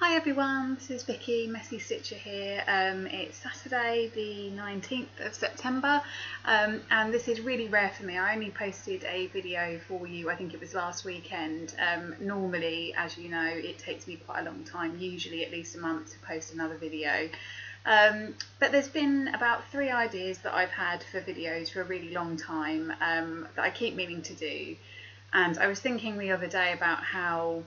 Hi everyone, this is Vicky, Messy Stitcher here. It's Saturday the 19th of September and this is really rare for me. I only posted a video for you, I think it was last weekend. Normally, as you know, it takes me quite a long time, usually at least a month, to post another video. But there's been about 3 ideas that I've had for videos for a really long time that I keep meaning to do. And I was thinking the other day about how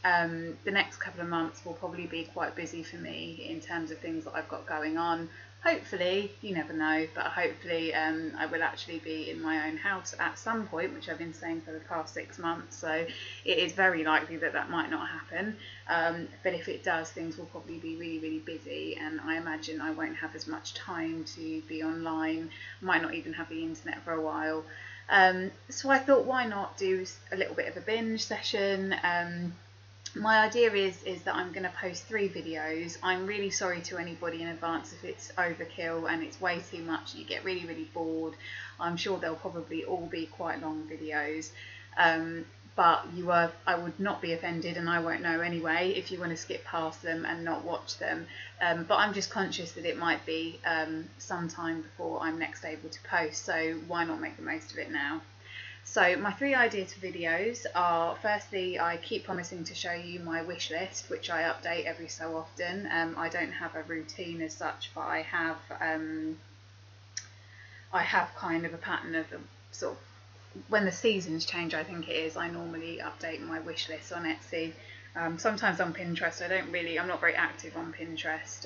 the next couple of months will probably be quite busy for me in terms of things that I've got going on. Hopefully, you never know, but hopefully I will actually be in my own house at some point, which I've been saying for the past 6 months, so it is very likely that that might not happen, but if it does, things will probably be really busy, and I imagine I won't have as much time to be online, might not even have the internet for a while. So I thought, why not do a little bit of a binge session. My idea is that I'm going to post 3 videos. I'm really sorry to anybody in advance if it's overkill and it's way too much and you get really bored. I'm sure they'll probably all be quite long videos, but I would not be offended, and I won't know anyway if you want to skip past them and not watch them. But I'm just conscious that it might be some time before I'm next able to post, so why not make the most of it now? So my 3 ideas for videos are, firstly, I keep promising to show you my wish list, which I update every so often. I don't have a routine as such, but I have kind of a pattern of sort of when the seasons change, I think it is, I normally update my wish list on Etsy. Sometimes on Pinterest. I'm not very active on Pinterest,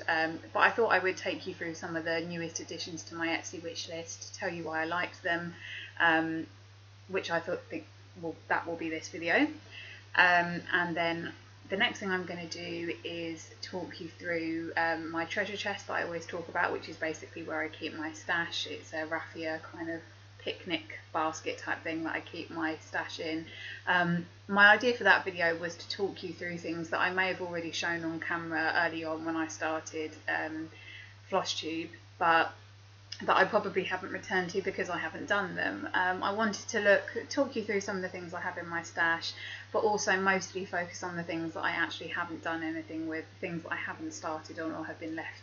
but I thought I would take you through some of the newest additions to my Etsy wish list, tell you why I liked them, which I think that will be this video. And then the next thing I'm going to do is talk you through my treasure chest that I always talk about, which is basically where I keep my stash. It's a raffia kind of picnic basket type thing that I keep my stash in. My idea for that video was to talk you through things that I may have already shown on camera early on when I started Flosstube, but that I probably haven't returned to because I haven't done them. I wanted to talk you through some of the things I have in my stash, but also mostly focus on the things that I actually haven't done anything with, things that I haven't started on or have been left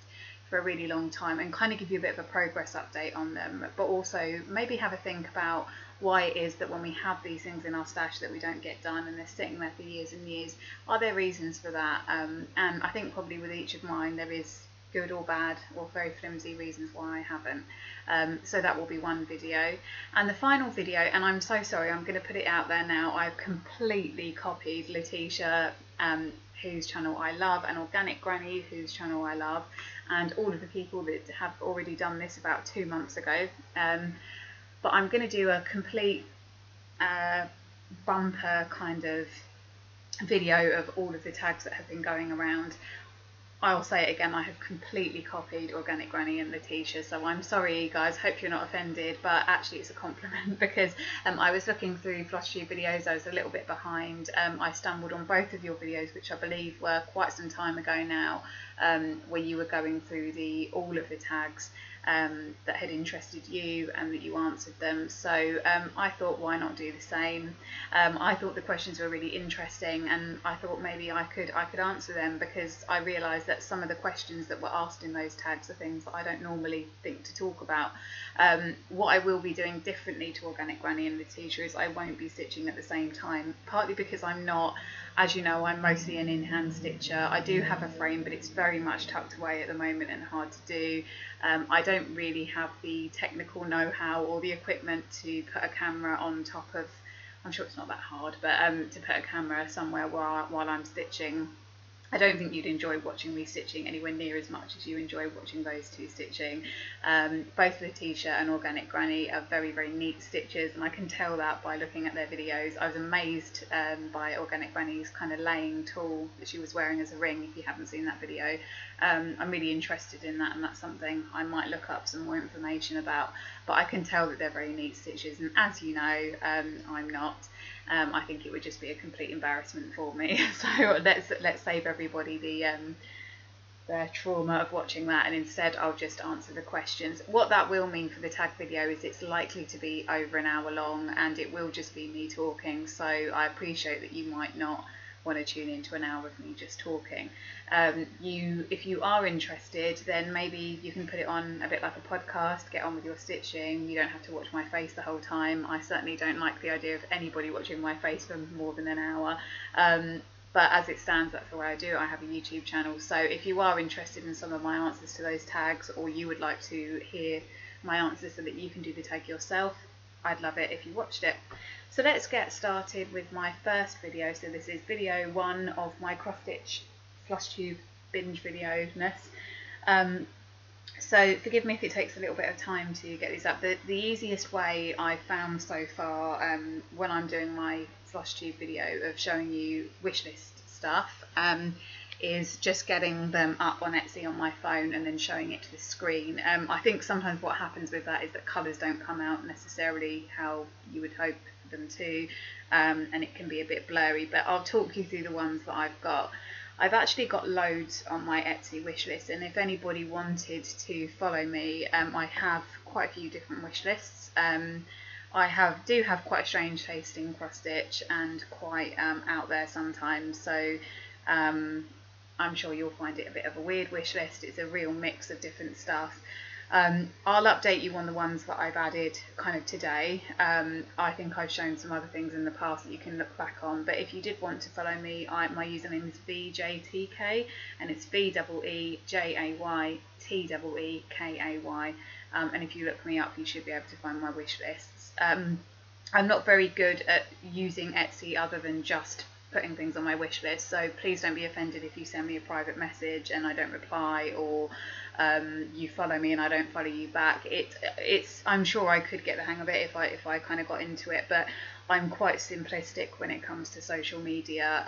for a really long time, and kind of give you a bit of a progress update on them, but also maybe have a think about why it is that when we have these things in our stash that we don't get done and they're sitting there for years and years. Are there reasons for that? And I think probably with each of mine there is good or bad or very flimsy reasons why I haven't. So that will be one video. And the final video, and I'm so sorry, I'm going to put it out there now, I've completely copied Letitia, whose channel I love, and Organic Granny, whose channel I love, and all of the people that have already done this about 2 months ago. But I'm going to do a complete bumper kind of video of all of the tags that have been going around. I'll say it again, I have completely copied Organic Granny and Letitia, so I'm sorry guys, hope you're not offended, but actually it's a compliment because I was looking through Flosstube videos, I was a little bit behind. I stumbled on both of your videos, which I believe were quite some time ago now, where you were going through all of the tags that had interested you and that you answered them. So I thought, why not do the same? I thought the questions were really interesting, and I thought maybe I could answer them, because I realised that some of the questions that were asked in those tags are things that I don't normally think to talk about. What I will be doing differently to Organic Granny and Letitia is I won't be stitching at the same time, partly because I'm not, as you know, I'm mostly an in-hand stitcher. I do have a frame, but it's very much tucked away at the moment and hard to do. I don't really have the technical know-how or the equipment to put a camera on top of, I'm sure it's not that hard, but to put a camera somewhere while I'm stitching. I don't think you'd enjoy watching me stitching anywhere near as much as you enjoy watching those two stitching. Both Letitia and Organic Granny are very neat stitchers, and I can tell that by looking at their videos. I was amazed by Organic Granny's kind of laying tool that she was wearing as a ring, if you haven't seen that video. I'm really interested in that, and that's something I might look up some more information about, but I can tell that they're very neat stitchers, and as you know, I'm not. I think it would just be a complete embarrassment for me. So let's save everybody the trauma of watching that, and instead I'll just answer the questions. What that will mean for the tag video is it's likely to be over an hour long, and it will just be me talking. So I appreciate that you might not want to tune into an hour of me just talking. If you are interested, then maybe you can put it on a bit like a podcast, get on with your stitching. You don't have to watch my face the whole time. I certainly don't like the idea of anybody watching my face for more than an hour. But as it stands, that's the way I do it. I have a YouTube channel. So if you are interested in some of my answers to those tags, or you would like to hear my answers so that you can do the tag yourself, I'd love it if you watched it. So let's get started with my first video. So this is video 1 of my cross stitch Flosstube binge video-ness. So forgive me if it takes a little bit of time to get these up. The easiest way I've found so far when I'm doing my Flosstube video of showing you wishlist stuff is just getting them up on Etsy on my phone and then showing it to the screen. I think sometimes what happens with that is that colours don't come out necessarily how you would hope them to, and it can be a bit blurry, but I'll talk you through the ones that I've got. I've actually got loads on my Etsy wish list, and if anybody wanted to follow me, I have quite a few different wish lists. I do have quite a strange taste in cross stitch and quite out there sometimes, so I'm sure you'll find it a bit of a weird wish list. It's a real mix of different stuff. I'll update you on the ones that I've added kind of today. I think I've shown some other things in the past that you can look back on, but if you did want to follow me, my username is VJTK, and it's VEEJAYTEEKAY, and if you look me up you should be able to find my wish lists. I'm not very good at using Etsy other than just putting things on my wish list, so please don't be offended if you send me a private message and I don't reply, or you follow me and I don't follow you back. I'm sure I could get the hang of it if I kind of got into it, but I'm quite simplistic when it comes to social media.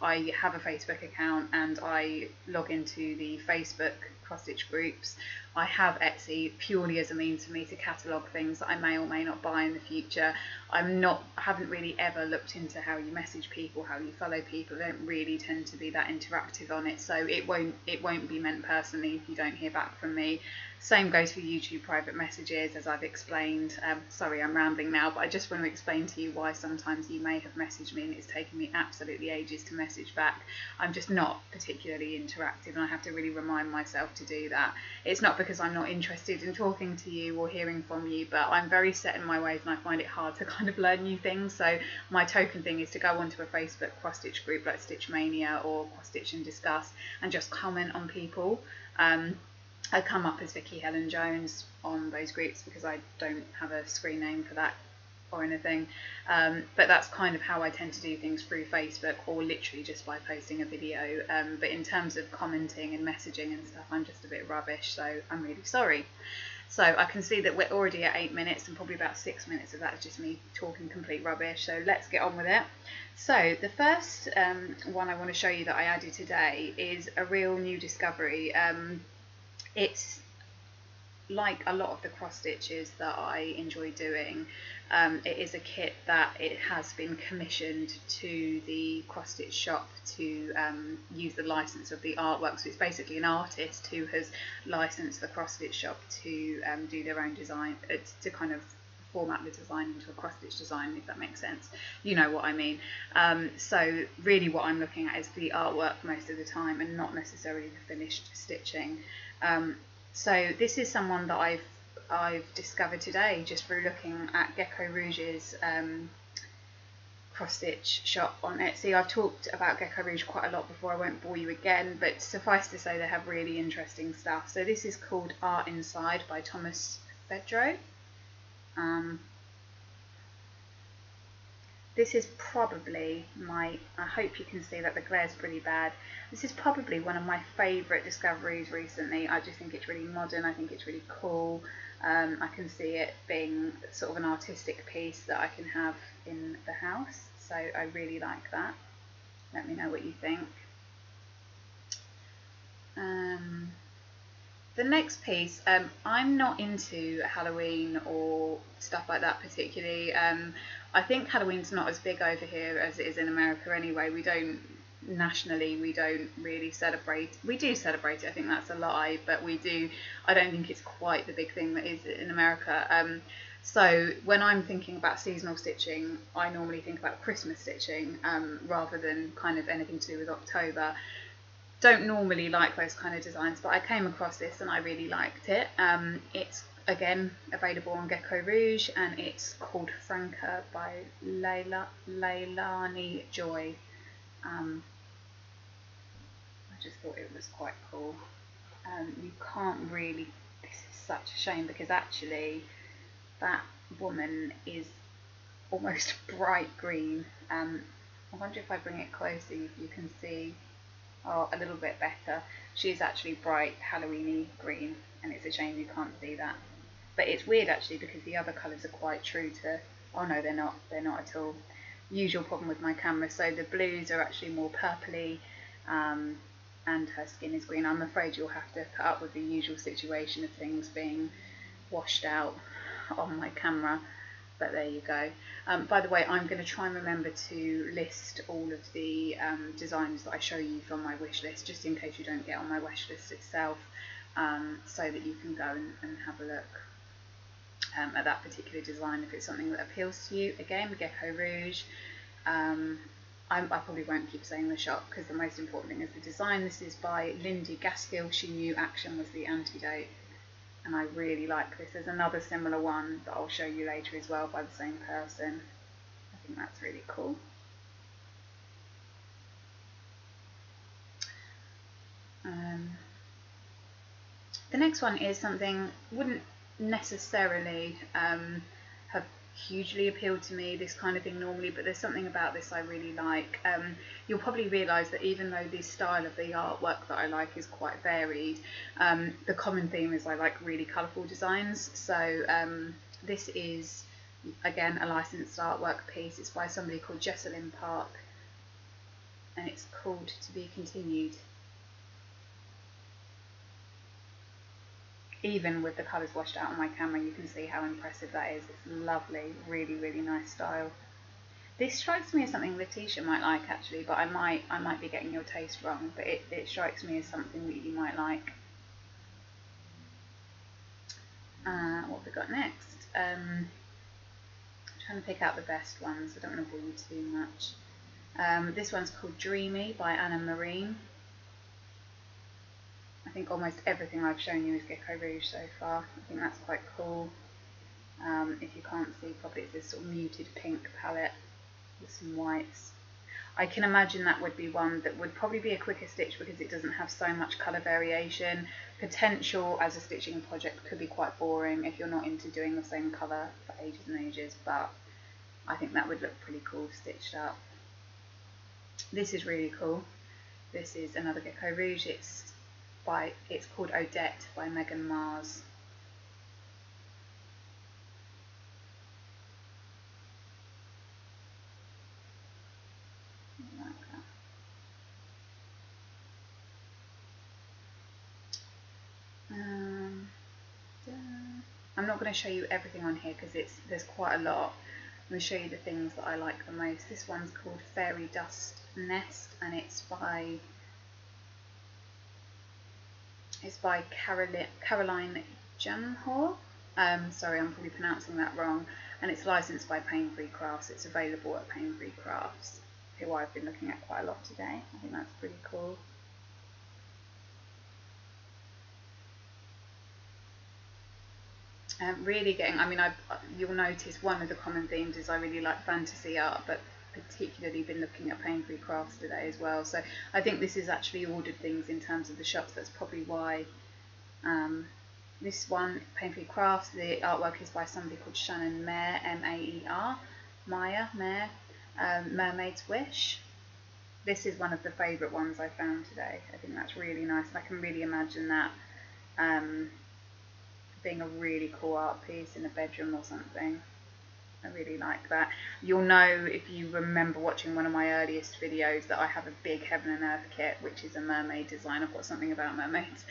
I have a Facebook account and I log into the Facebook cross stitch groups. I have Etsy purely as a means for me to catalogue things that I may or may not buy in the future. I haven't really ever looked into how you message people, how you follow people. I don't really tend to be that interactive on it, so it won't be meant personally if you don't hear back from me. Same goes for YouTube private messages, as I've explained. Sorry, I'm rambling now, but I just want to explain to you why sometimes you may have messaged me and it's taken me absolutely ages to message back. I'm just not particularly interactive, and I have to really remind myself to do that. It's not because I'm not interested in talking to you or hearing from you, but I'm very set in my ways and I find it hard to kind of learn new things. So my token thing is to go onto a Facebook cross stitch group like Stitch Mania or Cross Stitch and Discuss and just comment on people. I come up as Vicky Helen Jones on those groups because I don't have a screen name for that or anything, but that's kind of how I tend to do things through Facebook, or literally just by posting a video. But in terms of commenting and messaging and stuff, I'm just a bit rubbish, so I'm really sorry. So I can see that we're already at 8 minutes, and probably about 6 minutes of that is just me talking complete rubbish, so let's get on with it. So the first one I want to show you that I added today is a real new discovery. It's like a lot of the cross stitches that I enjoy doing. It is a kit that it has been commissioned to the cross stitch shop to use the license of the artwork. So it's basically an artist who has licensed the cross stitch shop to do their own design, to kind of format the design into a cross stitch design, if that makes sense. You know what I mean. So really what I'm looking at is the artwork most of the time, and not necessarily the finished stitching. So this is someone that I've discovered today just through looking at Gecko Rouge's cross stitch shop on Etsy. I've talked about Gecko Rouge quite a lot before, I won't bore you again, but suffice to say they have really interesting stuff. So this is called Art Inside by Thomas Fedro. This is probably I hope you can see that the glare's pretty bad. This is probably one of my favourite discoveries recently. I just think it's really modern, I think it's really cool. I can see it being sort of an artistic piece that I can have in the house, so I really like that. Let me know what you think. The next piece, I'm not into Halloween or stuff like that particularly. I think Halloween's not as big over here as it is in America anyway. Nationally we don't really celebrate. We do celebrate it, I think that's a lie, but I don't think it's quite the big thing that is in America. So when I'm thinking about seasonal stitching, I normally think about Christmas stitching rather than kind of anything to do with October. Don't normally like those kind of designs, but I came across this and I really liked it. It's again available on Gecko Rouge, and it's called Franca by Leilani Joy. I just thought it was quite cool. You can't really, this is such a shame because actually that woman is almost bright green. I wonder if I bring it closer if you can see a little bit better. She's actually bright Halloweeny green, and it's a shame you can't see that. But it's weird actually because the other colours are quite true to, oh no they're not at all. Usual problem with my camera. So the blues are actually more purpley, and her skin is green. I'm afraid you'll have to put up with the usual situation of things being washed out on my camera, but there you go. By the way, I'm going to try and remember to list all of the designs that I show you from my wish list, just in case you don't get on my wish list itself, so that you can go and have a look at that particular design if it's something that appeals to you. Again, Gecko Rouge. I probably won't keep saying the shop because the most important thing is the design. This is by Lindy Gaskill. She knew action was the antidote, and I really like this. There's another similar one that I'll show you later as well by the same person. I think that's really cool. The next one is something wouldn't necessarily have hugely appealed to me, this kind of thing normally, but there's something about this I really like. You'll probably realise that even though the style of the artwork that I like is quite varied, the common theme is I like really colourful designs. So this is again a licensed artwork piece. It's by somebody called Jessalyn Park, and it's called To Be Continued. Even with the colours washed out on my camera, you can see how impressive that is. It's lovely, really, really nice style. This strikes me as something Letitia might like actually, but I might be getting your taste wrong, but it strikes me as something that you might like. What have we got next? I'm trying to pick out the best ones. I don't want to bore you too much. This one's called Dreamy by Anna Marine. I think almost everything I've shown you is Gecko Rouge so far. I think that's quite cool. If you can't see properly, it's this sort of muted pink palette with some whites. I can imagine that would be one that would probably be a quicker stitch because it doesn't have so much colour variation. Potential as a stitching project could be quite boring if you're not into doing the same colour for ages and ages, but I think that would look pretty cool stitched up. This is really cool. This is another Gecko Rouge. It's called Odette by Megan Mars. I like that. I'm not going to show you everything on here because there's quite a lot. I'm going to show you the things that I like the most. This one's called Fairy Dust Nest, and it's by Caroline Jamhor. Sorry, I'm probably pronouncing that wrong. And it's licensed by Pain Free Crafts. It's available at Pain Free Crafts, who I've been looking at quite a lot today. I think that's pretty cool. Really getting, I mean, you'll notice one of the common themes is I really like fantasy art, but particularly been looking at Pain Free Crafts today as well. So I think this is actually ordered things in terms of the shops. That's probably why. This one, Pain Free Crafts, the artwork is by somebody called Shannon Mayer, M-A-E-R, Mayer, Mermaid's Wish. This is one of the favourite ones I found today. I think that's really nice. I can really imagine that being a really cool art piece in a bedroom or something. I really like that. You'll know if you remember watching one of my earliest videos that I have a big Heaven and Earth kit, which is a mermaid design. I've got something about mermaids,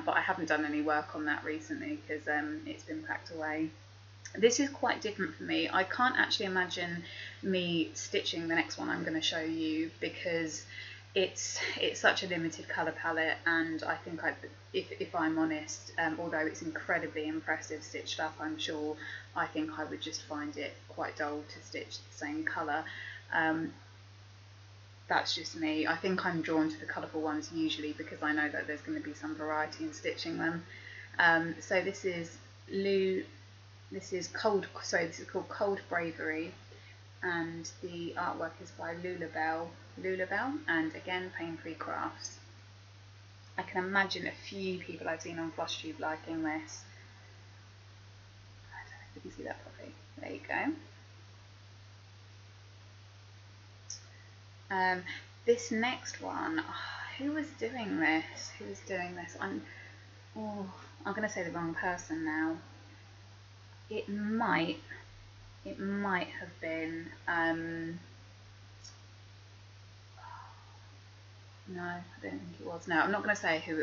but I haven't done any work on that recently because it's been packed away. This is quite different for me. I can't actually imagine me stitching the next one I'm going to show you because it's such a limited colour palette, and I think if I'm honest, although it's incredibly impressive stitched up, I'm sure, I think I would just find it quite dull to stitch the same colour. That's just me. I think I'm drawn to the colourful ones usually because I know that there's going to be some variety in stitching them. So this is called Cold Bravery, and the artwork is by Lulabelle, and again Pain-Free Crafts. I can imagine a few people I've seen on Flosstube liking this. I don't know if you can see that properly. There you go. This next one, who was doing this? I'm going to say the wrong person now. It might have been, no, I don't think it was. No, I'm not going to say who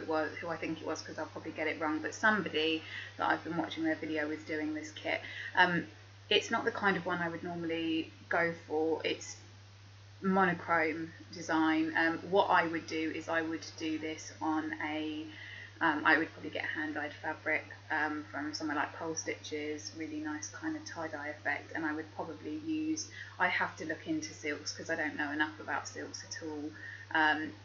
I think it was, because I'll probably get it wrong, but somebody that I've been watching their video is doing this kit. It's not the kind of one I would normally go for. It's monochrome design. What I would do is I would do this on I would probably get a hand-dyed fabric from somewhere like Pole Stitches, really nice kind of tie-dye effect, and I would probably I have to look into silks because I don't know enough about silks at all,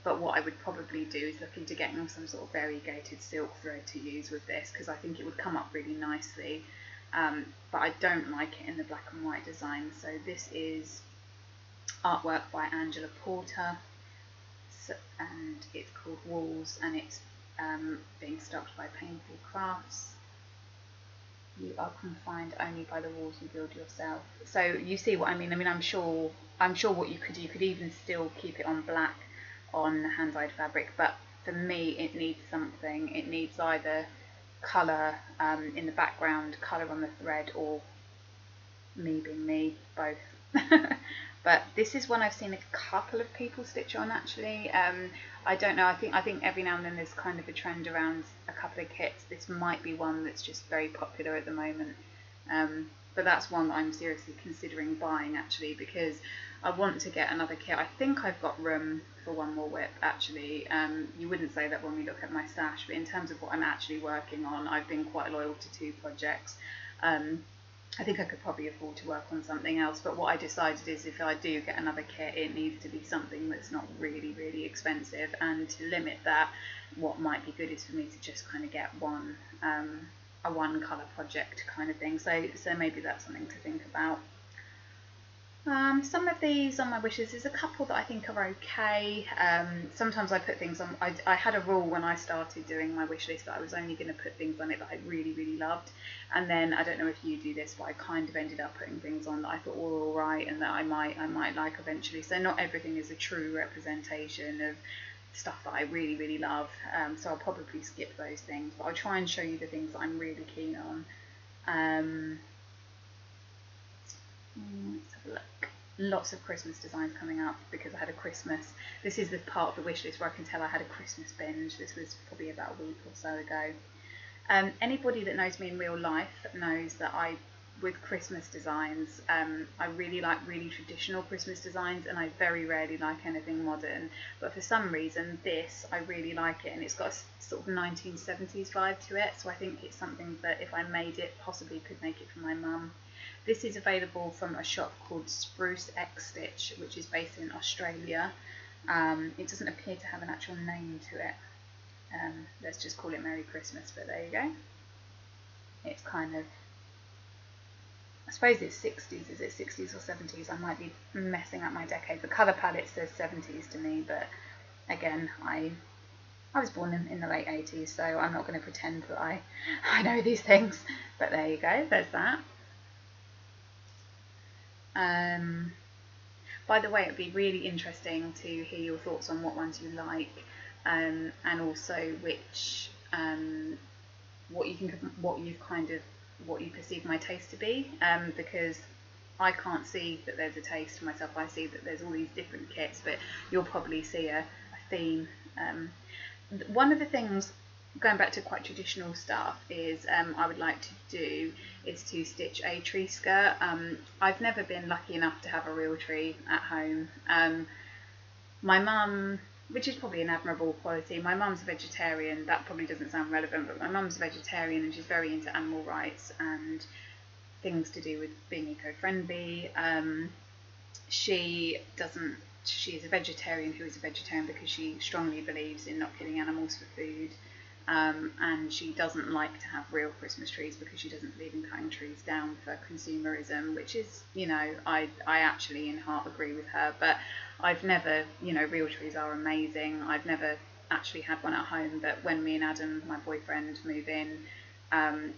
but what I would probably do is look into getting some sort of variegated silk thread to use with this, because I think it would come up really nicely, but I don't like it in the black and white design. So this is artwork by Angela Porter, and it's called Walls, and it's being stocked by Pain-Free Crafts. You are confined only by the walls you build yourself. So you see what I mean. I'm sure what you could do, you could even still keep it on black on hand-dyed fabric, but for me it needs something. It needs either colour in the background, colour on the thread, or me being me, both. But this is one I've seen a couple of people stitch on actually. I don't know, I think every now and then there's kind of a trend around a couple of kits. This might be one that's just very popular at the moment, but that's one that I'm seriously considering buying actually, because I want to get another kit. I think I've got room for one more whip actually. You wouldn't say that when we look at my stash, but in terms of what I'm actually working on, I've been quite loyal to 2 projects. I think I could probably afford to work on something else, but what I decided is if I do get another kit, it needs to be something that's not really, really expensive, and to limit that, what might be good is for me to just kind of get a one colour project kind of thing, so maybe that's something to think about. Some of these on my wishes, there's a couple that I think are okay. Sometimes I put things on, I had a rule when I started doing my wish list that I was only going to put things on it that I really, really loved, and then I don't know if you do this, but I kind of ended up putting things on that I thought were alright and that I might like eventually. So not everything is a true representation of stuff that I really, really love, so I'll probably skip those things, but I'll try and show you the things that I'm really keen on. Let's have a look. Lots of Christmas designs coming up because I had a Christmas. This is the part of the wish list where I can tell I had a Christmas binge. This was probably about a week or so ago. Anybody that knows me in real life knows that with Christmas designs, I really like really traditional Christmas designs, and I very rarely like anything modern. But for some reason, I really like it, and it's got a sort of 1970s vibe to it. So I think it's something that if I made it, possibly could make it for my mum. This is available from a shop called Spruce X Stitch, which is based in Australia. It doesn't appear to have an actual name to it. Let's just call it Merry Christmas, but there you go. It's kind of, I suppose it's 60s. Is it 60s or 70s? I might be messing up my decade. The colour palette says 70s to me, but again, I was born in the late 80s, so I'm not going to pretend that I know these things. But there you go, there's that. By the way, it'd be really interesting to hear your thoughts on what ones you like, and also which what you perceive my taste to be, because I can't see that there's a taste to myself. I see that there's all these different kits, but you'll probably see a theme. One of the things, going back to quite traditional stuff, is I would like to do is to stitch a tree skirt. I've never been lucky enough to have a real tree at home. My mum which is probably an admirable quality. My mum's a vegetarian. That probably doesn't sound relevant, but my mum's a vegetarian and she's very into animal rights and things to do with being eco-friendly. She's a vegetarian who is a vegetarian because she strongly believes in not killing animals for food. And she doesn't like to have real Christmas trees because she doesn't believe in cutting trees down for consumerism, which is, you know, I actually in heart agree with her. But I've never, you know, real trees are amazing. I've never actually had one at home, but when me and Adam, my boyfriend, move in, I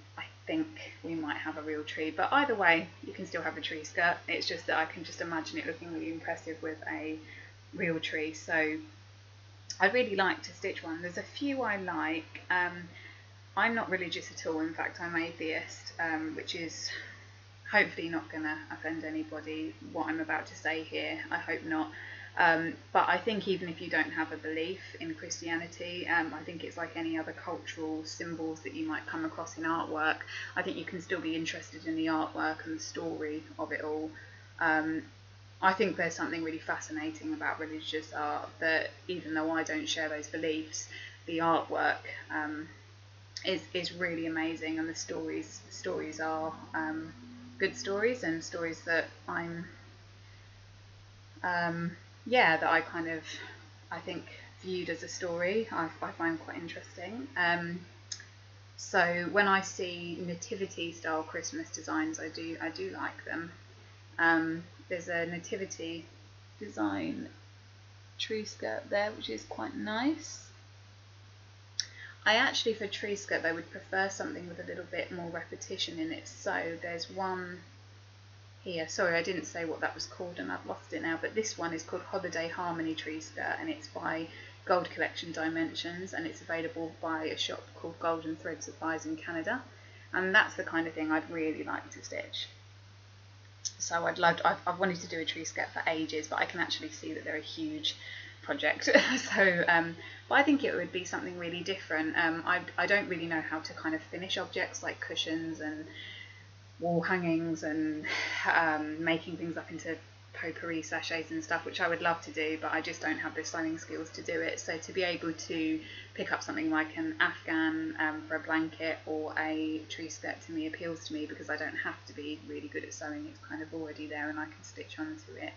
think we might have a real tree. But either way, you can still have a tree skirt. It's just that I can just imagine it looking really impressive with a real tree. So I'd really like to stitch one. There's a few I like. I'm not religious at all. In fact, I'm atheist, which is hopefully not going to offend anybody, what I'm about to say here. I hope not. But I think even if you don't have a belief in Christianity, I think it's like any other cultural symbols that you might come across in artwork. I think you can still be interested in the artwork and the story of it all. I think there's something really fascinating about religious art, that even though I don't share those beliefs, the artwork is really amazing, and the stories are good stories, and stories that that I kind of, I think, viewed as a story, I find quite interesting. So when I see nativity style Christmas designs, I do like them. There's a nativity design tree skirt there, which is quite nice. I actually, for tree skirt, I would prefer something with a little bit more repetition in it. So there's one here. Sorry, I didn't say what that was called and I've lost it now, but this one is called Holiday Harmony Tree Skirt, and it's by Gold Collection Dimensions, and it's available by a shop called Golden Thread Supplies in Canada. And that's the kind of thing I'd really like to stitch. So I've wanted to do a tree skirt for ages, but I can actually see that they're a huge project. So, but I think it would be something really different. I don't really know how to kind of finish objects like cushions and wall hangings and making things up into potpourri sachets and stuff, which I would love to do, but I just don't have the sewing skills to do it. So to be able to pick up something like an Afghan for a blanket or a tree skirt to me appeals to me, because I don't have to be really good at sewing. It's kind of already there and I can stitch onto it.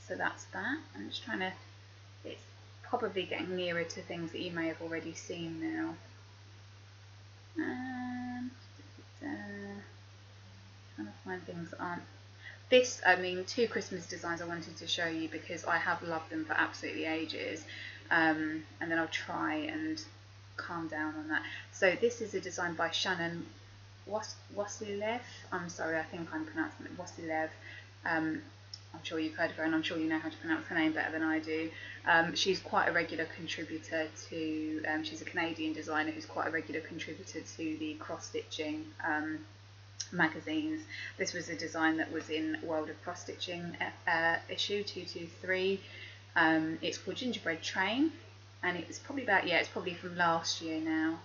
So that's that. I'm just trying to, it's probably getting nearer to things that you may have already seen now. Trying to find things that aren't. This, I mean, two Christmas designs I wanted to show you because I have loved them for absolutely ages. And then I'll try and calm down on that. So this is a design by Shannon Wasilev. I'm sorry, I think I'm pronouncing it Wasilev. I'm sure you've heard of her, and I'm sure you know how to pronounce her name better than I do. She's quite a regular contributor to, she's a Canadian designer who's quite a regular contributor to the cross-stitching magazines. This was a design that was in World of Cross Stitching issue 223. It's called Gingerbread Train, and it's probably about, it's probably from last year now.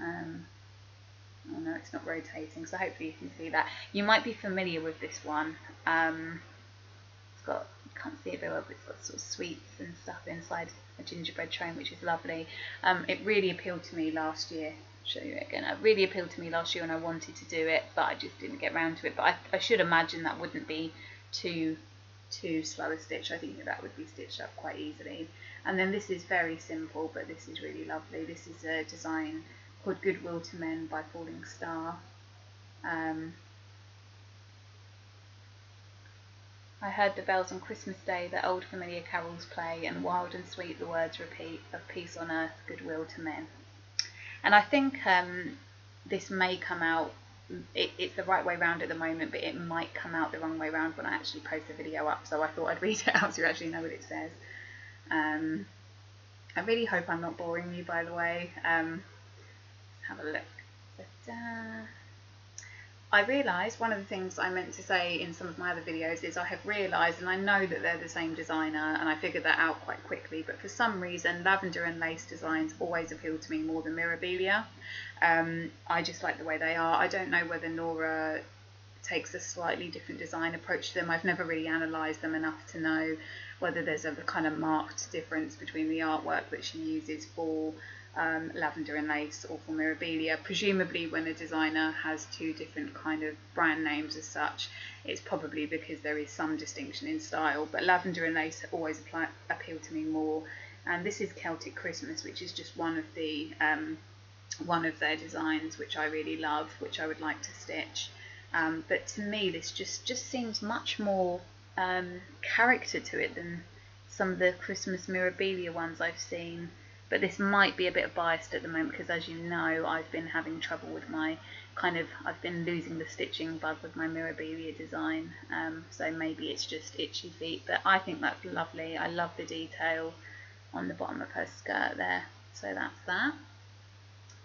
Oh no, it's not rotating, so hopefully you can see that. You might be familiar with this one. It's got, you can't see it very well, but it's got sort of sweets and stuff inside a gingerbread train, which is lovely. It really appealed to me last year. Show you it again. It really appealed to me last year and I wanted to do it, but I just didn't get around to it. But I should imagine that wouldn't be too slow a stitch. I think that would be stitched up quite easily. And then this is very simple, but this is really lovely. This is a design called Goodwill to Men by Falling Star. I heard the bells on Christmas Day, the old familiar carols play, and wild and sweet the words repeat, of peace on earth, goodwill to men. And I think this may come out, it's the right way round at the moment, but it might come out the wrong way round when I actually post the video up, so I thought I'd read it out so you actually know what it says. I really hope I'm not boring you, by the way. Let's have a look. I realised one of the things I meant to say in some of my other videos is I have realised, and I know that they're the same designer, and I figured that out quite quickly, but for some reason lavender and lace designs always appeal to me more than mirabilia. I just like the way they are. I don't know whether Nora takes a slightly different design approach to them. I've never really analysed them enough to know. whether there's a kind of marked difference between the artwork that she uses for lavender and lace or for mirabilia. Presumably when a designer has two different kind of brand names as such, it's probably because there is some distinction in style, but lavender and lace always appeal to me more. And this is Celtic Christmas, which is just one of their designs which I really love, which I would like to stitch. But to me this just seems much more character to it than some of the Christmas mirabilia ones I've seen. But this might be a bit biased at the moment because, as you know, I've been having trouble with my I've been losing the stitching bug with my mirabilia design, so maybe it's just itchy feet, but I think that's lovely. I love the detail on the bottom of her skirt there, so that's that.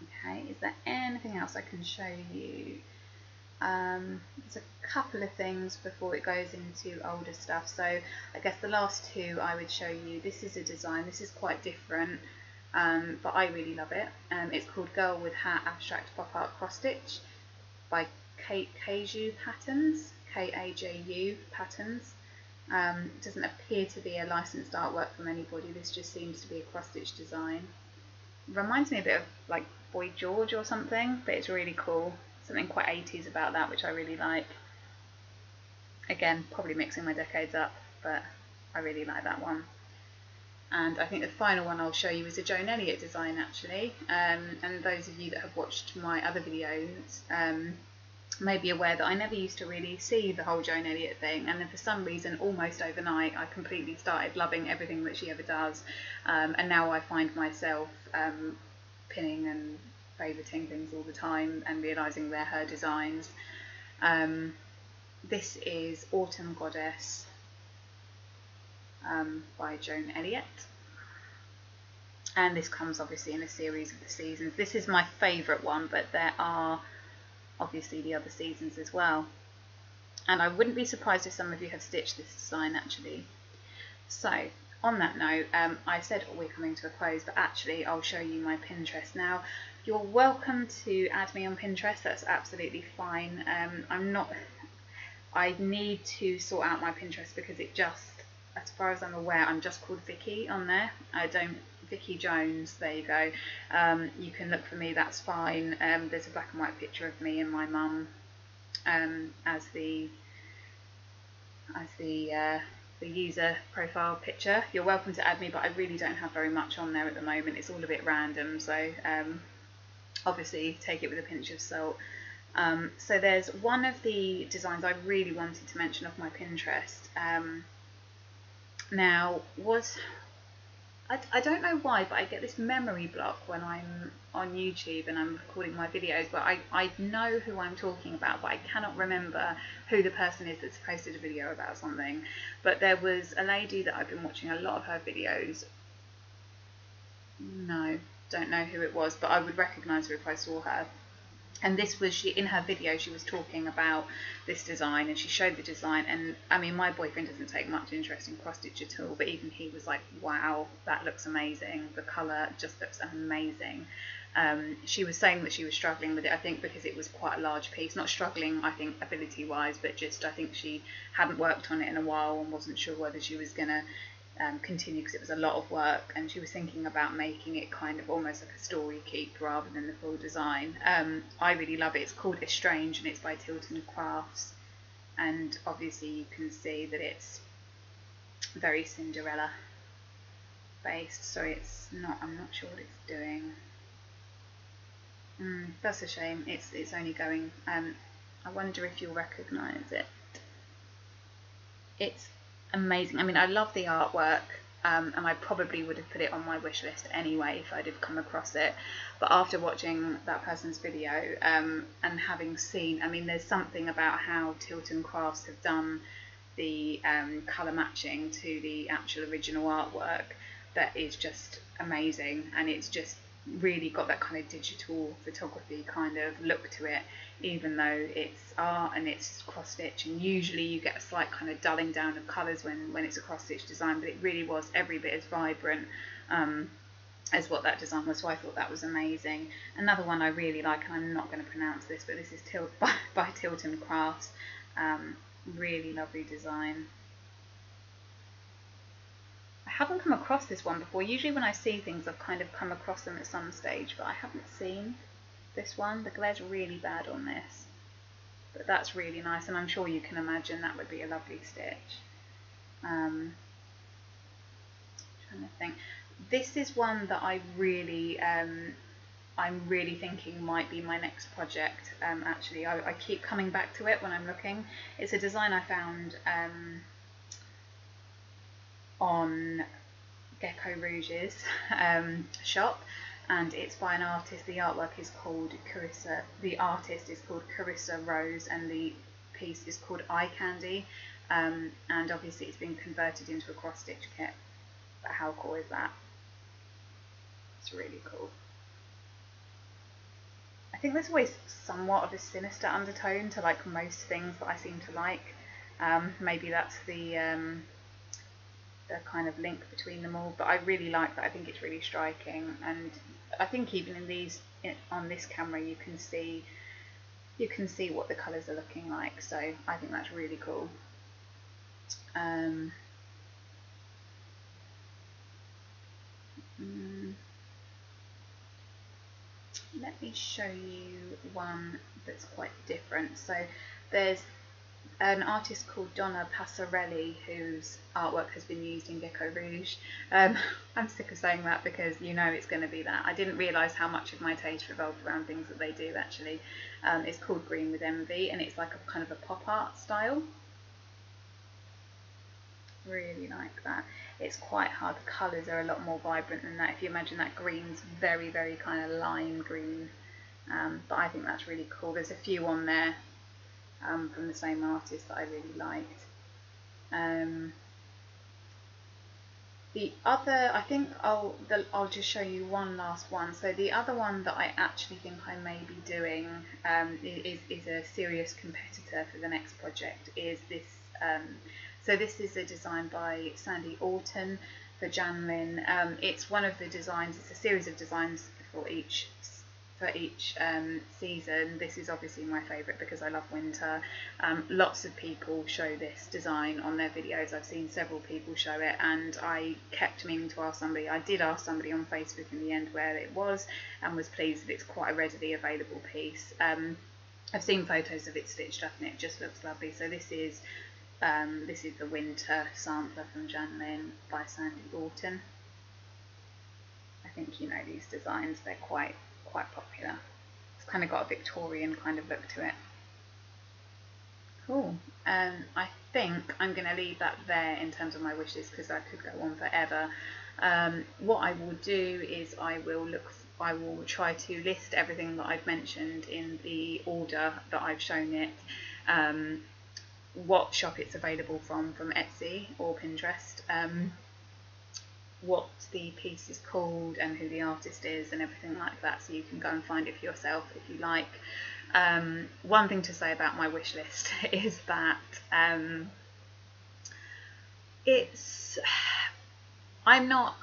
Okay, is there anything else I can show you? There's a couple of things before it goes into older stuff. So I guess the last two I would show you. This is a design, this is quite different, but I really love it. It's called Girl with Hat Abstract Pop Art Cross Stitch by Kaju Patterns, Kaju Patterns. It doesn't appear to be a licensed artwork from anybody, this just seems to be a cross stitch design. Reminds me a bit of like Boy George or something, but it's really cool. Something quite 80s about that, which I really like. Again, probably mixing my decades up, but I really like that one. And I think the final one I'll show you is a Joan Elliott design actually, and those of you that have watched my other videos may be aware that I never used to really see the whole Joan Elliott thing, and then for some reason almost overnight I completely started loving everything that she ever does, and now I find myself pinning and favouriting things all the time and realising they're her designs. This is Autumn Goddess by Joan Elliott, and this comes obviously in a series of the seasons. This is my favourite one, but there are obviously the other seasons as well, and I wouldn't be surprised if some of you have stitched this design actually. So on that note, I said we're coming to a close, but actually I'll show you my Pinterest now. You're welcome to add me on Pinterest, that's absolutely fine. I need to sort out my Pinterest because it just, as far as I'm aware, I'm just called Vicky on there. Vicky Jones, there you go. You can look for me, that's fine. There's a black and white picture of me and my mum as the user profile picture. You're welcome to add me, but I really don't have very much on there at the moment. It's all a bit random, so obviously take it with a pinch of salt. So there's one of the designs I really wanted to mention off my Pinterest. Now, I don't know why, but I get this memory block when I'm on YouTube and I'm recording my videos, but I know who I'm talking about, but I cannot remember who the person is that's posted a video about something. But there was a lady that I've been watching a lot of her videos. No, don't know who it was, but I would recognise her if I saw her. And this was, in her video she was talking about this design and she showed the design, and I mean my boyfriend doesn't take much interest in cross stitch at all, but even he was like, wow, that looks amazing, the colour just looks amazing. She was saying that she was struggling with it, I think because it was quite a large piece, not struggling I think ability wise, but just I think she hadn't worked on it in a while and wasn't sure whether she was going to continue because it was a lot of work, and she was thinking about making it kind of almost like a story keep rather than the full design. I really love it. It's called Estrange and it's by Tilton Crafts, and obviously you can see that it's very Cinderella based, so it's not, I'm not sure what it's doing. That's a shame, it's only going, I wonder if you'll recognise it. It's amazing. I mean, I love the artwork, and I probably would have put it on my wish list anyway if I'd have come across it, but after watching that person's video and having seen, I mean, there's something about how Tilton Crafts have done the colour matching to the actual original artwork that is just amazing, and it's just really got that kind of digital photography kind of look to it, even though it's art and it's cross stitch, and usually you get a slight kind of dulling down of colours when it's a cross stitch design, but it really was every bit as vibrant as what that design was, so I thought that was amazing. Another one I really like, and I'm not going to pronounce this, but this is by Tilton Crafts. Really lovely design. haven't come across this one before. Usually when I see things, I've kind of come across them at some stage, but I haven't seen this one. The glare's really bad on this, but that's really nice, and I'm sure you can imagine that would be a lovely stitch. Trying to think. This is one that I really, I'm really thinking might be my next project. Actually, I keep coming back to it when I'm looking. It's a design I found on Gecko Rouge's shop, and it's by an artist. The artwork is called Carissa. The artist is called Carissa Rose, and the piece is called Eye Candy. And obviously, it's been converted into a cross stitch kit. But how cool is that? It's really cool. I think there's always somewhat of a sinister undertone to like most things that I seem to like. Maybe that's the kind of link between them all, but I really like that. I think it's really striking, and I think even in these, on this camera, you can see what the colours are looking like. So I think that's really cool. Let me show you one that's quite different. So there's an artist called Donna Passarelli whose artwork has been used in Gecko Rouge. I'm sick of saying that because you know it's going to be that. I didn't realise how much of my taste revolved around things that they do actually. It's called Green with Envy, and it's like a kind of a pop art style. Really like that. It's quite hard. The colours are a lot more vibrant than that. If you imagine that green's very, very kind of lime green. But I think that's really cool. There's a few on there from the same artist that I really liked. The other, I think I'll just show you one last one. So the other one that I actually think I may be doing is a serious competitor for the next project, is this. So this is a design by Sandy Orton for Janlin. It's one of the designs. It's a series of designs for each season. This is obviously my favourite because I love winter. Lots of people show this design on their videos. I've seen several people show it, and I kept meaning to ask somebody. I did ask somebody on Facebook in the end where it was, and was pleased that it's quite a readily available piece. I've seen photos of it stitched up and it just looks lovely. So this is the winter sampler from Janlin by Sandy Orton. I think you know these designs, they're quite popular. It's kind of got a Victorian kind of look to it. Cool. I think I'm going to leave that there in terms of my wish list because I could go on forever. What I will do is I will try to list everything that I've mentioned in the order that I've shown it. What shop it's available from Etsy or Pinterest, what the piece is called and who the artist is and everything like that, so you can go and find it for yourself if you like. One thing to say about my wish list is that I'm not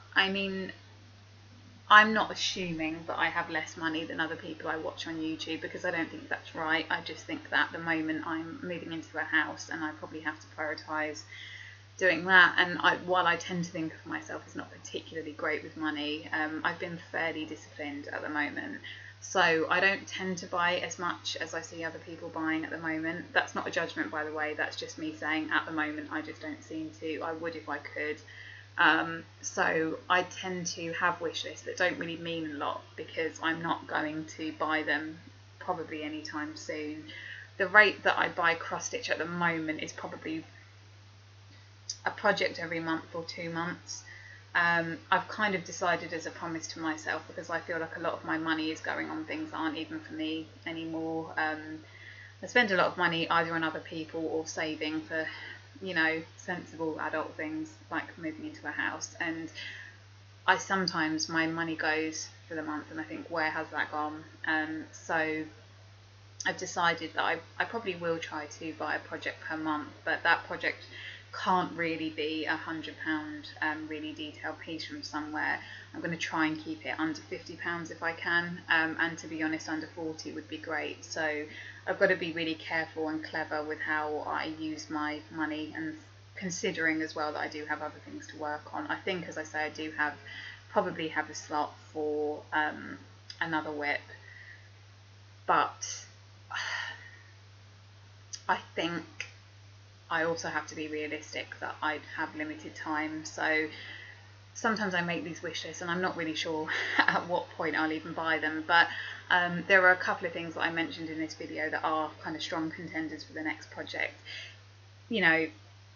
assuming that I have less money than other people I watch on YouTube, because I don't think that's right. I just think that at the moment I'm moving into a house and I probably have to prioritise doing that. And while I tend to think of myself as not particularly great with money, I've been fairly disciplined at the moment. So I don't tend to buy as much as I see other people buying at the moment. That's not a judgment, by the way. That's just me saying at the moment I just don't seem to. I would if I could. So I tend to have wish lists that don't really mean a lot because I'm not going to buy them probably anytime soon. The rate that I buy cross stitch at the moment is probably a project every month or 2 months. I've kind of decided as a promise to myself, because I feel like a lot of my money is going on things that aren't even for me anymore. I spend a lot of money either on other people or saving for, you know, sensible adult things like moving into a house, and sometimes my money goes for the month and I think, where has that gone? So I've decided that I probably will try to buy a project per month, but that project can't really be £100 really detailed piece from somewhere. I'm going to try and keep it under £50 if I can, and to be honest, under 40 would be great. So I've got to be really careful and clever with how I use my money and considering as well that I do have other things to work on. I think, as I say, I do probably have a slot for another whip, but I think I also have to be realistic that I have limited time. So sometimes I make these wish lists and I'm not really sure at what point I'll even buy them, but there are a couple of things that I mentioned in this video that are kind of strong contenders for the next project. You know,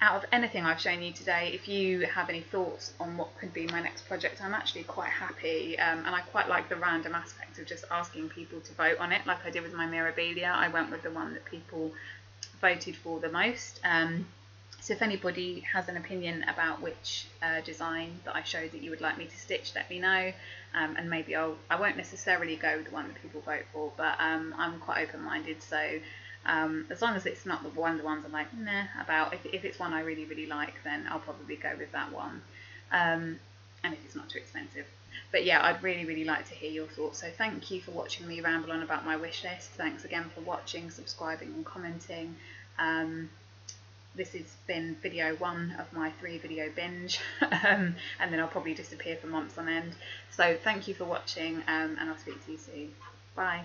out of anything I've shown you today, if you have any thoughts on what could be my next project, I'm actually quite happy, and I quite like the random aspect of just asking people to vote on it, like I did with my Mirabilia. I went with the one that people voted for the most. So if anybody has an opinion about which design that I showed that you would like me to stitch, let me know, and maybe I won't necessarily go with the one that people vote for, but I'm quite open-minded, so as long as it's not one of the ones I'm like, nah, about, if it's one I really, really like, then I'll probably go with that one, and if it's not too expensive. But yeah, I'd really, really like to hear your thoughts. So thank you for watching me ramble on about my wish list. Thanks again for watching, subscribing and commenting. This has been video 1 of my 3-video binge, and then I'll probably disappear for months on end. So thank you for watching, and I'll speak to you soon. Bye.